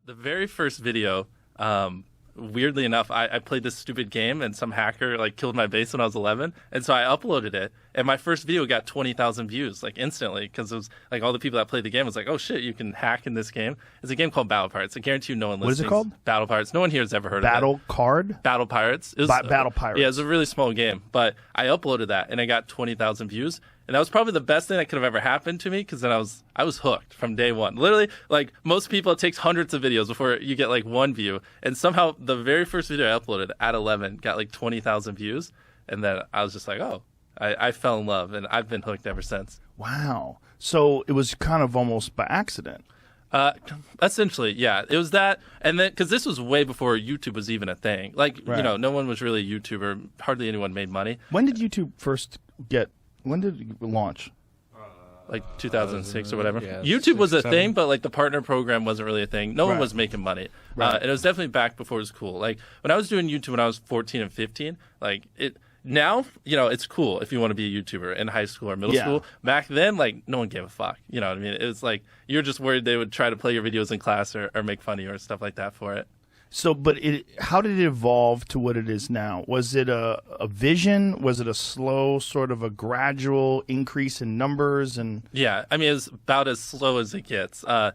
The very first video, weirdly enough, I played this stupid game and some hacker like killed my base when I was 11, and so I uploaded it. And my first video got 20,000 views like instantly because it was like all the people that played the game was like, "Oh shit, you can hack in this game." It's a game called Battle Pirates. I guarantee you, no one listening. What is it called? Battle Pirates. No one here has ever heard of it. Battle Pirates. It was, Battle Pirates. Yeah, it was a really small game, but I uploaded that and I got 20,000 views. And that was probably the best thing that could have ever happened to me because then I was hooked from day one. Literally, like most people, it takes hundreds of videos before you get like one view. And somehow the very first video I uploaded at 11 got like 20,000 views. And then I was just like, oh, I fell in love. And I've been hooked ever since. Wow. So it was kind of almost by accident. Essentially, yeah. It was that. And then because this was way before YouTube was even a thing. Like, Right. you know, no one was really a YouTuber. Hardly anyone made money. When did YouTube first get... When did it launch? Like 2006 or whatever. Yeah, YouTube was a 6, 7. thing, but like the partner program wasn't really a thing. No one Right. was making money. Right. And it was definitely back before it was cool. Like when I was doing YouTube when I was 14 and 15, like it now, you know, it's cool if you want to be a YouTuber in high school or middle Yeah. school. Back then, like no one gave a fuck. You know what I mean? It was like you're just worried they would try to play your videos in class or make fun of you or stuff like that for it. So, but how did it evolve to what it is now? Was it a vision? Was it a slow, sort of a gradual increase in numbers? And Yeah, I mean, it's about as slow as it gets. Like,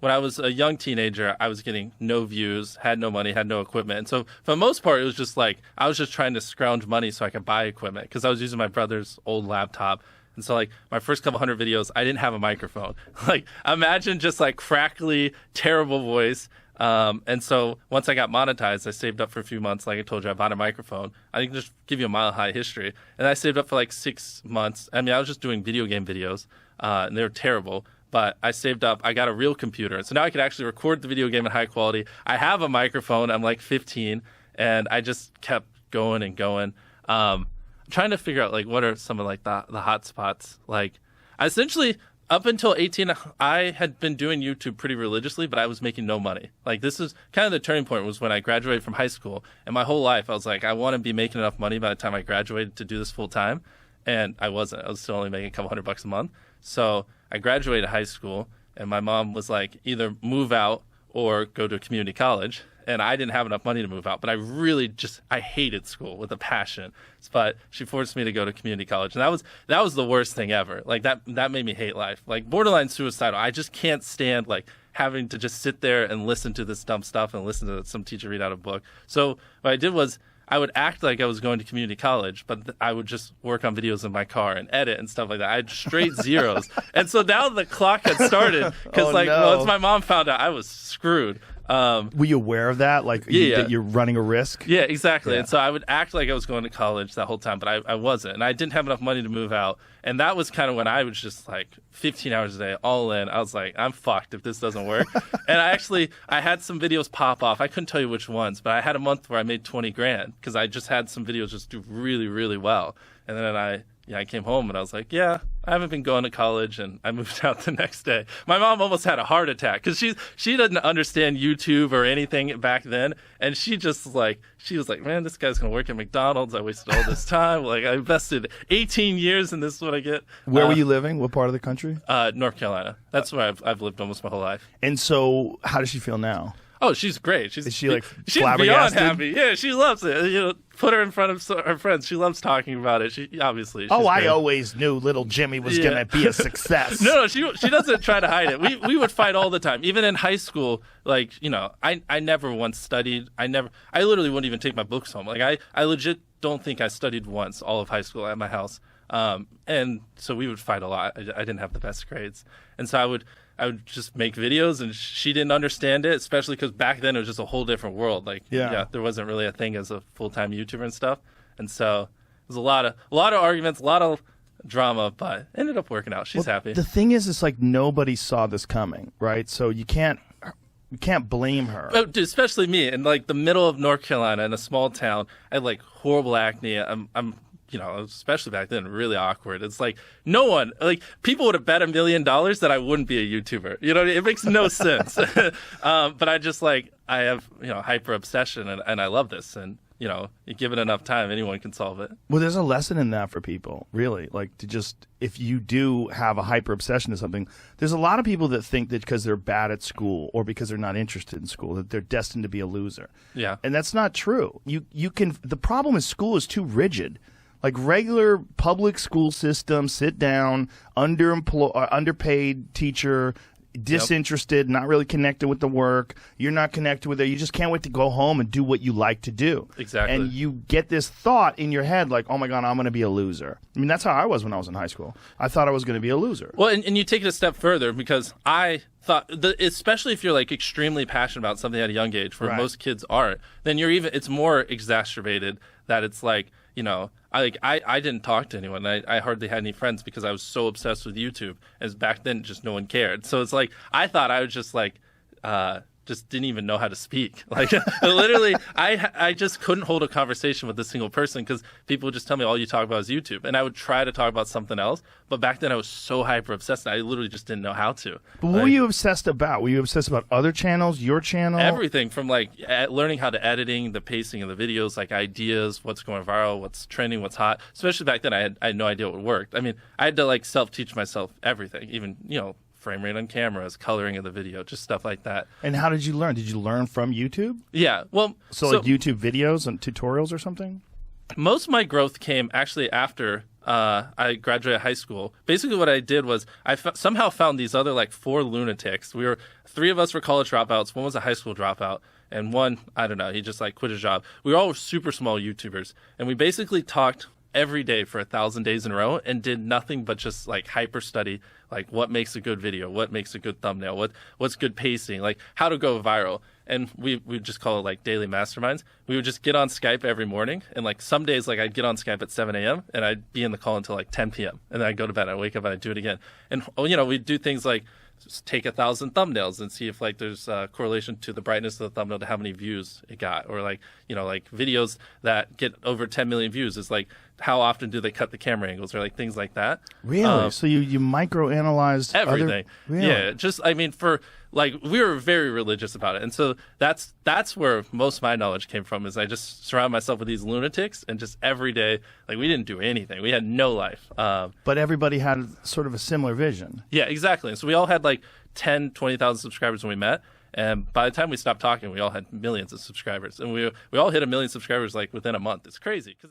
when I was a young teenager, I was getting no views, had no money, had no equipment. And so, for the most part, it was just like, I was just trying to scrounge money so I could buy equipment because I was using my brother's old laptop. And so, like, my first couple hundred videos, I didn't have a microphone. Like, imagine just, like, crackly, terrible voice. And so once I got monetized, I saved up for a few months. Like I told you, I bought a microphone. I can just give you a mile high history. And I saved up for like 6 months. I mean, I was just doing video game videos, and they were terrible. But I saved up. I got a real computer. So now I could actually record the video game in high quality. I have a microphone. I'm like 15. And I just kept going and going. I'm trying to figure out like what are some of like the hot spots. Like I essentially... Up until 18, I had been doing YouTube pretty religiously, but I was making no money. Like, this is kind of the turning point was when I graduated from high school. And my whole life, I was like, I want to be making enough money by the time I graduated to do this full time. And I wasn't. I was still only making a couple $100 a month. So I graduated high school, and my mom was like, either move out or go to a community college. And I didn't have enough money to move out, but I hated school with a passion. But she forced me to go to community college, and that was the worst thing ever. Like that made me hate life. Like borderline suicidal. I just can't stand like having to just sit there and listen to this dumb stuff and listen to some teacher read out a book. So what I did was I would act like I was going to community college, but I would just work on videos in my car and edit and stuff like that. I had straight zeros. And so now the clock had started because once my mom found out, I was screwed. were you aware of that? Like that you're running a risk? Yeah, exactly. Yeah. And so I would act like I was going to college that whole time, but I wasn't. And I didn't have enough money to move out. And that was kind of when I was just like 15 hours a day, all in. I was like, I'm fucked if this doesn't work. And I had some videos pop off. I couldn't tell you which ones, but I had a month where I made 20 grand because I just had some videos just do really, really well. And then I came home and I was like, I haven't been going to college, and I moved out the next day. My mom almost had a heart attack because she doesn't understand YouTube or anything back then, and she was like, man, this guy's gonna work at McDonald's. I wasted all this time. Like I invested 18 years, and this is what I get. Where were you living? What part of the country? North Carolina. That's where I've lived almost my whole life. And so, how does she feel now? Oh, she's great. Is she like she's beyond flabbergasted? happy. Yeah, she loves it. Put her in front of her friends. She loves talking about it. She obviously. Oh, I great. always knew little Jimmy was gonna be a success. No, she doesn't try to hide it. We would fight all the time. Even in high school, like, I never once studied. I literally wouldn't even take my books home. Like I legit don't think I studied once all of high school at my house. And so we would fight a lot. I didn't have the best grades. And so I would just make videos, and she didn't understand it, especially because back then it was just a whole different world. Like, there wasn't really a thing as a full-time YouTuber and stuff. And so it was a lot of arguments, a lot of drama, but it ended up working out. She's happy. The thing is, it's like nobody saw this coming, right? So you can't blame her. Oh, dude, especially me in like the middle of North Carolina in a small town. I had like horrible acne. I'm especially back then, really awkward. It's like no one, like people would have bet $1 million that I wouldn't be a YouTuber. It makes no sense. But I just I have hyper obsession, and I love this, and you know, you give it enough time, anyone can solve it. Well, there's a lesson in that for people, really. Like, to just, if you do have a hyper obsession to something, there's a lot of people that think that because they're bad at school or because they're not interested in school, that they're destined to be a loser. Yeah. And that's not true. You can, the problem is school is too rigid. Like regular public school system, sit down, underpaid teacher, disinterested, not really connected with the work. You're not connected with it. You just can't wait to go home and do what you like to do. Exactly. And you get this thought in your head like, oh my God, I'm going to be a loser. I mean, that's how I was when I was in high school. I thought I was going to be a loser. Well, and you take it a step further because I thought, especially if you're like extremely passionate about something at a young age, where most kids aren't, then it's more exacerbated that it's like, you know, I didn't talk to anyone. I hardly had any friends because I was so obsessed with YouTube. As back then, just no one cared. So it's like I thought I was just like, just didn't even know how to speak. Like literally, I just couldn't hold a conversation with a single person because people would just tell me all you talk about is YouTube, and I would try to talk about something else. But back then, I was so hyper obsessed, I literally just didn't know how to. But what were you obsessed about? Were you obsessed about other channels, your channel? Everything from like learning how to editing, the pacing of the videos, like ideas, what's going viral, what's trending, what's hot. Especially back then, I had no idea what worked. I mean, I had to like self-teach myself everything, even, you know, frame rate on cameras, coloring of the video, just stuff like that. And how did you learn? Did you learn from YouTube? Yeah. Well, so like YouTube videos and tutorials or something? Most of my growth came actually after I graduated high school. Basically what I did was I somehow found these other like 4 lunatics. 3 of us were college dropouts, one was a high school dropout, and one, I don't know, he just like quit his job. We were all super small YouTubers, and we basically talked every day for 1,000 days in a row and did nothing but just like hyper study, like what makes a good video, what makes a good thumbnail, what's good pacing, like how to go viral. And we just call it like daily masterminds. We would just get on Skype every morning, and like some days like I'd get on Skype at 7 a.m. and I'd be in the call until like 10 p.m. and then I'd go to bed, I'd wake up and I'd do it again. And you know, we'd do things like just take 1,000 thumbnails and see if like there's a correlation to the brightness of the thumbnail to how many views it got, or like, you know, like videos that get over 10 million views is like how often do they cut the camera angles, or like things like that. Really? So you microanalyzed everything. Really? Yeah, just I mean, for like we were very religious about it, and so that's where most of my knowledge came from. Is I just surround myself with these lunatics, and just every day, like we didn't do anything. We had no life. But everybody had sort of a similar vision. Yeah, exactly. And so we all had like 10, 20,000 subscribers when we met. And by the time we stopped talking, we all had millions of subscribers. And we all hit 1 million subscribers like within a month. It's crazy.